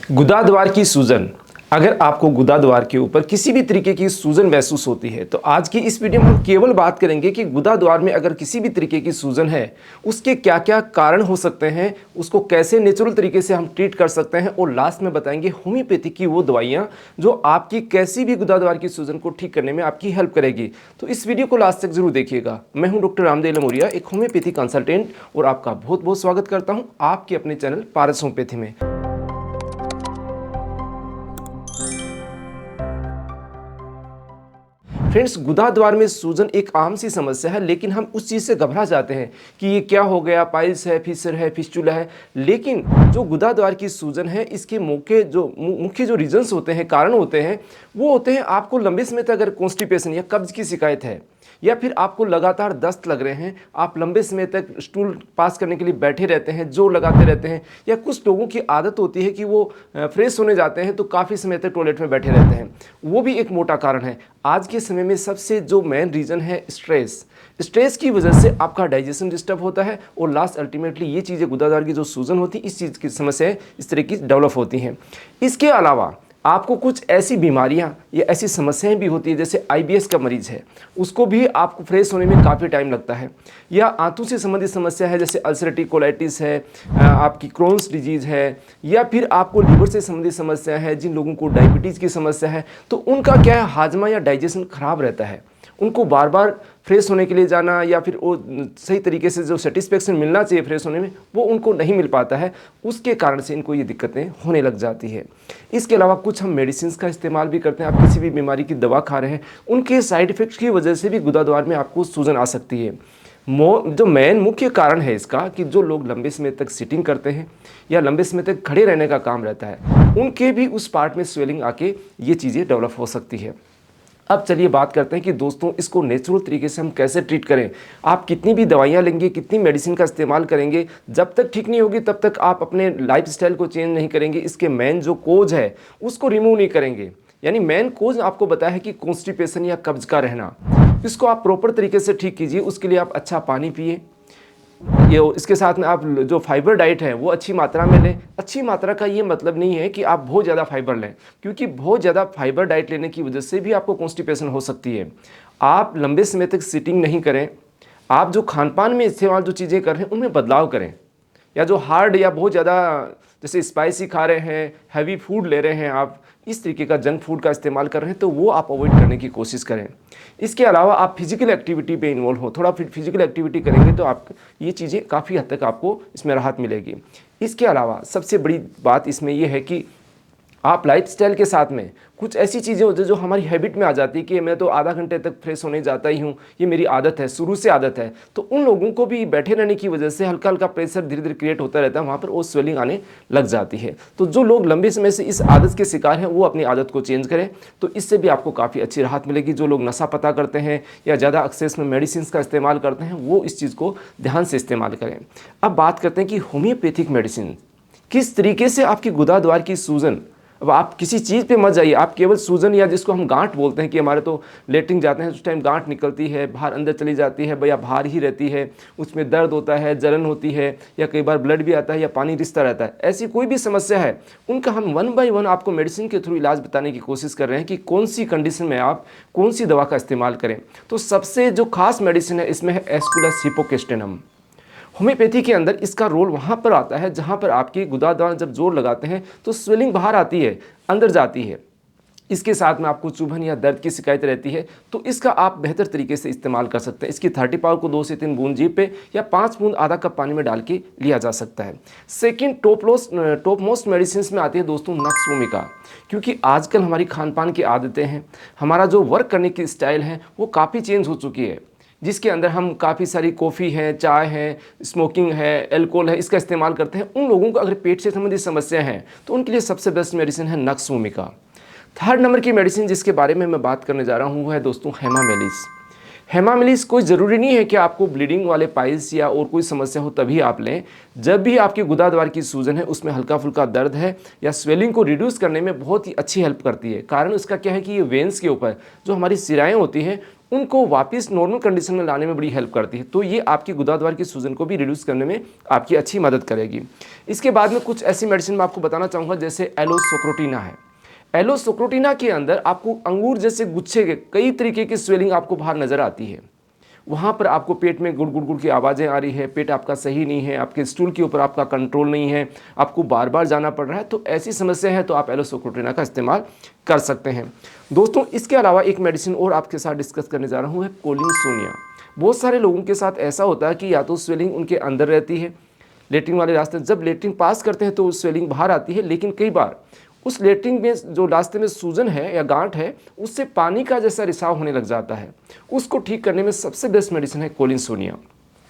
गुदाद्वार की सूजन। अगर आपको गुदाद्वार के ऊपर किसी भी तरीके की सूजन महसूस होती है तो आज की इस वीडियो में हम केवल बात करेंगे कि गुदाद्वार में अगर किसी भी तरीके की सूजन है उसके क्या क्या कारण हो सकते हैं, उसको कैसे नेचुरल तरीके से हम ट्रीट कर सकते हैं और लास्ट में बताएंगे होम्योपैथी की वो दवाइयाँ जो आपकी कैसी भी गुदाद्वार की सूजन को ठीक करने में आपकी हेल्प करेगी। तो इस वीडियो को लास्ट तक जरूर देखिएगा। मैं हूँ डॉक्टर रामदेव लमोरिया, एक होम्योपैथी कंसल्टेंट, और आपका बहुत बहुत स्वागत करता हूँ आपके अपने चैनल पारस होम्योपैथी में। फ्रेंड्स, गुदाद्वार में सूजन एक आम सी समस्या है, लेकिन हम उस चीज़ से घबरा जाते हैं कि ये क्या हो गया, पाइल्स है, फिशर है, फिस्टुला है। लेकिन जो गुदाद्वार की सूजन है इसके मुख्य जो रीजंस होते हैं, कारण होते हैं, वो होते हैं आपको लंबे समय तक अगर कॉन्स्टिपेशन या कब्ज की शिकायत है, या फिर आपको लगातार दस्त लग रहे हैं, आप लंबे समय तक स्टूल पास करने के लिए बैठे रहते हैं, जोर लगाते रहते हैं, या कुछ लोगों की आदत होती है कि वो फ्रेश होने जाते हैं तो काफ़ी समय तक टॉयलेट में बैठे रहते हैं, वो भी एक मोटा कारण है। आज के समय में सबसे जो मेन रीज़न है स्ट्रेस की वजह से आपका डाइजेशन डिस्टर्ब होता है और लास्ट अल्टीमेटली ये चीज़ें गुदाद्वार की जो सूजन होती है इस चीज़ की समस्या इस तरह की डेवलप होती हैं। इसके अलावा आपको कुछ ऐसी बीमारियां या ऐसी समस्याएं भी होती है, जैसे आईबीएस का मरीज़ है, उसको भी आपको फ्रेश होने में काफ़ी टाइम लगता है, या आंतों से संबंधित समस्या है जैसे अल्सरेटिव कोलाइटिस है, आपकी क्रोन्स डिजीज़ है, या फिर आपको लीवर से संबंधित समस्या है, जिन लोगों को डायबिटीज़ की समस्या है, तो उनका क्या है, हाजमा या डाइजेशन खराब रहता है, उनको बार बार फ्रेश होने के लिए जाना या फिर वो सही तरीके से जो सेटिस्फेक्शन मिलना चाहिए फ्रेश होने में वो उनको नहीं मिल पाता है, उसके कारण से इनको ये दिक्कतें होने लग जाती है। इसके अलावा कुछ हम मेडिसिन का इस्तेमाल भी करते हैं। आप किसी भी बीमारी की दवा खा रहे हैं, उनके साइड इफ़ेक्ट्स की वजह से भी गुदाद्वार में आपको सूजन आ सकती है। जो मेन मुख्य कारण है इसका कि जो लोग लंबे समय तक सिटिंग करते हैं या लंबे समय तक खड़े रहने का काम रहता है, उनके भी उस पार्ट में स्वेलिंग आके ये चीज़ें डेवलप हो सकती है। अब चलिए बात करते हैं कि दोस्तों इसको नेचुरल तरीके से हम कैसे ट्रीट करें। आप कितनी भी दवाइयाँ लेंगे, कितनी मेडिसिन का इस्तेमाल करेंगे, जब तक ठीक नहीं होगी तब तक आप अपने लाइफस्टाइल को चेंज नहीं करेंगे, इसके मेन जो कोज है उसको रिमूव नहीं करेंगे। यानी मेन कोज आपको बताया है कि कॉन्स्टिपेशन या कब्ज का रहना, इसको आप प्रॉपर तरीके से ठीक कीजिए। उसके लिए आप अच्छा पानी पिए, ये इसके साथ में आप जो फाइबर डाइट है वो अच्छी मात्रा में लें। अच्छी मात्रा का ये मतलब नहीं है कि आप बहुत ज़्यादा फाइबर लें, क्योंकि बहुत ज़्यादा फाइबर डाइट लेने की वजह से भी आपको कॉन्स्टिपेशन हो सकती है। आप लंबे समय तक सिटिंग नहीं करें, आप जो खान पान में इस्तेमाल जो चीज़ें कर रहे हैं उनमें बदलाव करें, या जो हार्ड या बहुत ज़्यादा जैसे स्पाइसी खा रहे हैं, हैवी फूड ले रहे हैं, आप इस तरीके का जंक फूड का इस्तेमाल कर रहे हैं तो वो आप अवॉइड करने की कोशिश करें। इसके अलावा आप फिजिकल एक्टिविटी पे इन्वॉल्व हो, थोड़ा फिजिकल एक्टिविटी करेंगे तो आप ये चीज़ें काफ़ी हद तक आपको इसमें राहत मिलेगी। इसके अलावा सबसे बड़ी बात इसमें यह है कि आप लाइफस्टाइल के साथ में कुछ ऐसी चीज़ें होती हैं जो हमारी हैबिट में आ जाती है कि मैं तो आधा घंटे तक फ्रेश होने जाता ही हूँ, ये मेरी आदत है, शुरू से आदत है, तो उन लोगों को भी बैठे रहने की वजह से हल्का हल्का प्रेशर धीरे धीरे क्रिएट होता रहता है, वहाँ पर वो स्वेलिंग आने लग जाती है। तो जो लोग लंबे समय से इस आदत के शिकार हैं वो अपनी आदत को चेंज करें, तो इससे भी आपको काफ़ी अच्छी राहत मिलेगी। जो लोग नशा पता करते हैं या ज़्यादा एक्सेस में मेडिसिन का इस्तेमाल करते हैं वो इस चीज़ को ध्यान से इस्तेमाल करें। अब बात करते हैं कि होम्योपैथिक मेडिसिन किस तरीके से आपकी गुदाद्वार की सूजन, अब आप किसी चीज़ पे मत जाइए, आप केवल सूजन या जिसको हम गांठ बोलते हैं कि हमारे तो लेटरिन जाते हैं उस टाइम गांठ निकलती है, बाहर अंदर चली जाती है, या बाहर ही रहती है, उसमें दर्द होता है, जलन होती है, या कई बार ब्लड भी आता है या पानी रिसता रहता है, ऐसी कोई भी समस्या है उनका हम 1 बाय 1 आपको मेडिसिन के थ्रू इलाज बताने की कोशिश कर रहे हैं कि कौन सी कंडीशन में आप कौन सी दवा का इस्तेमाल करें। तो सबसे जो खास मेडिसिन है इसमें है एस्कुलस हिपोकैस्टेनम। होम्योपैथी के अंदर इसका रोल वहाँ पर आता है जहाँ पर आपकी गुदाद्वार जब जोर लगाते हैं तो स्वेलिंग बाहर आती है, अंदर जाती है, इसके साथ में आपको चुभन या दर्द की शिकायत रहती है, तो इसका आप बेहतर तरीके से इस्तेमाल कर सकते हैं। इसकी 30 पावर को 2 से 3 बूंद जीभ पे या 5 बूंद आधा कप पानी में डाल के लिया जा सकता है। सेकेंड टॉप मोस्ट मेडिसिन में आती है दोस्तों नक्स भूमिका, क्योंकि आजकल हमारी खान पान की आदतें हैं, हमारा जो वर्क करने की स्टाइल है वो काफ़ी चेंज हो चुकी है, जिसके अंदर हम काफ़ी सारी कॉफ़ी है, चाय है, स्मोकिंग है, अल्कोहल है, इसका इस्तेमाल करते हैं। उन लोगों को अगर पेट से संबंधित समस्या है तो उनके लिए सबसे बेस्ट मेडिसिन है नक्स भूमिका। 3rd नंबर की मेडिसिन जिसके बारे में मैं बात करने जा रहा हूँ वो है दोस्तों हेमामेलिस। हेमामेलिस कोई ज़रूरी नहीं है कि आपको ब्लीडिंग वाले पाइल्स या और कोई समस्या हो तभी आप लें। जब भी आपकी गुदाद्वार की सूजन है, उसमें हल्का फुल्का दर्द है या स्वेलिंग को रिड्यूस करने में बहुत ही अच्छी हेल्प करती है। कारण उसका क्या है कि ये वेन्स के ऊपर जो हमारी सिराएं होती हैं उनको वापस नॉर्मल कंडीशन में लाने में बड़ी हेल्प करती है। तो ये आपकी गुदाद्वार की सूजन को भी रिड्यूस करने में आपकी अच्छी मदद करेगी। इसके बाद में कुछ ऐसी मेडिसिन मैं आपको बताना चाहूँगा, जैसे एलोसोक्रोटिना है। एलोसोक्रोटिना के अंदर आपको अंगूर जैसे गुच्छे के कई तरीके की स्वेलिंग आपको बाहर नज़र आती है। वहाँ पर आपको पेट में गुड़ गुड़ गुड़ की आवाज़ें आ रही है, पेट आपका सही नहीं है, आपके स्टूल के ऊपर आपका कंट्रोल नहीं है, आपको बार बार जाना पड़ रहा है, तो ऐसी समस्या है तो आप एलोसोक्रोटिना का इस्तेमाल कर सकते हैं। दोस्तों, इसके अलावा एक मेडिसिन और आपके साथ डिस्कस करने जा रहा हूँ, है कोलिनसोनिया। बहुत सारे लोगों के साथ ऐसा होता है कि या तो स्वेलिंग उनके अंदर रहती है, लेटरिन वाले रास्ते, जब लेटरिन पास करते हैं तो स्वेलिंग बाहर आती है, लेकिन कई बार उस लेटरिन में जो रास्ते में सूजन है या गांठ है, उससे पानी का जैसा रिसाव होने लग जाता है। उसको ठीक करने में सबसे बेस्ट मेडिसिन है कोलिनसोनिया।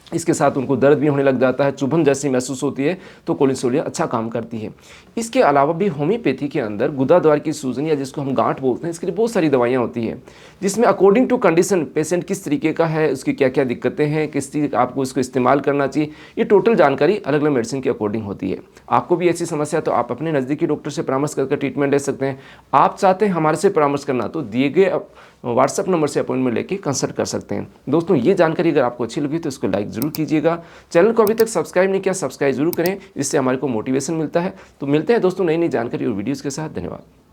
इसके साथ उनको दर्द भी होने लग जाता है, चुभन जैसी महसूस होती है, तो कोलिनसोनिया अच्छा काम करती है। इसके अलावा भी होम्योपैथी के अंदर गुदाद्वार की सूजन या जिसको हम गांठ बोलते हैं, इसके लिए बहुत सारी दवाइयाँ होती हैं, जिसमें अकॉर्डिंग टू कंडीशन पेशेंट किस तरीके का है, उसकी क्या क्या दिक्कतें हैं, किस तरीके आपको इसको इस्तेमाल करना चाहिए, ये टोटल जानकारी अलग अलग मेडिसिन के अकॉर्डिंग होती है। आपको भी ऐसी समस्या तो आप अपने नज़दीकी डॉक्टर से परामर्श करके ट्रीटमेंट ले सकते हैं। आप चाहते हैं हमारे से परामर्श करना, तो दिए गए व्हाट्सएप नंबर से अपॉइंटमेंट लेके कंसल्ट कर सकते हैं। दोस्तों, ये जानकारी अगर आपको अच्छी लगी तो इसको लाइक ज़रूर कीजिएगा। चैनल को अभी तक सब्सक्राइब नहीं किया, सब्सक्राइब जरूर करें, इससे हमारे को मोटिवेशन मिलता है। तो मिलते हैं दोस्तों नई नई जानकारी और वीडियोज़ के साथ। धन्यवाद।